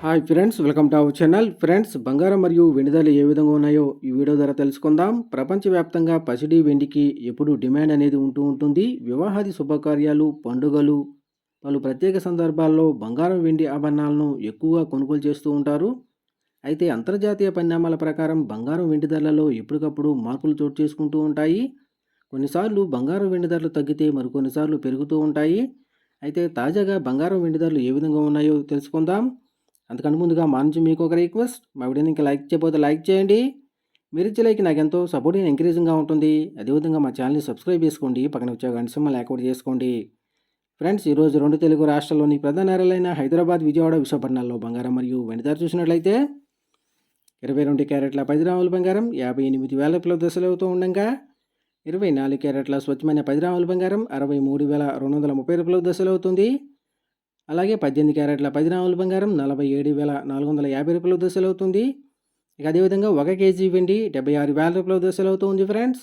Hi friends, welcome to our channel. Friends, బంగారం మరియు వెండి ధరలు ఏ విధంగా ఉన్నాయో ఈ వీడియో ద్వారా తెలుసుకుందాం. ప్రపంచవ్యాప్తంగా పసిడి వెండికి ఎప్పుడు డిమాండ్ అనేది ఉంటుంది. వివాహాది శుభకార్యాలు, పండుగలు, పలు ప్రత్యేక సందర్భాల్లో బంగారం వెండి ఆభరణాలను ఎక్కువగా కొనుగోలు చేస్తూ ఉంటారు. అయితే అంతర్జాతీయ పరిణామాల ప్రకారం బంగారం వెండి ధరలలో ఎప్పటికప్పుడు మార్పులు చోటు చేసుకుంటూ ఉంటాయి. కొన్నిసార్లు బంగారం వెండి ధరలు తగ్గితే మరికొన్నిసార్లు పెరుగుతూ ఉంటాయి. అయితే తాజాగా బంగారం వెండి ధరలు ఏ విధంగా ఉన్నాయో తెలుసుకుందాం. అంతకంటే ముందుగా మా నుంచి మీకు ఒక రిక్వెస్ట్, మా వీడియోని ఇంకా లైక్ చేయకపోతే లైక్ చేయండి. మీరు ఇచ్చే లైక్ నాకు ఎంతో సపోర్టింగ్ ఎంకరేజింగ్గా ఉంటుంది. అదేవిధంగా మా ఛానల్ని సబ్స్క్రైబ్ చేసుకోండి, పక్కన వచ్చే గంట సింబల్ యాక్టివేట్ చేసుకోండి. ఫ్రెండ్స్, ఈరోజు రెండు తెలుగు రాష్ట్రాల్లోని ప్రధాన నగరాలైన హైదరాబాద్, విజయవాడ, విశాఖపట్నాల్లో బంగారం మరియు వెండి ధర చూసినట్లయితే 22 క్యారెట్ల 10 గ్రాముల బంగారం 58,000 దశలు అవుతూ ఉండగా, 24 క్యారెట్ల స్వచ్ఛమైన 10 గ్రాముల బంగారం 63,230 దశలు అవుతుంది. అలాగే 18 క్యారెట్ల 10 గ్రాముల బంగారం 47,450 దశలు అవుతుంది. ఇక అదేవిధంగా 1 కేజీ వెండి 76,000 దశలు అవుతుంది ఫ్రెండ్స్.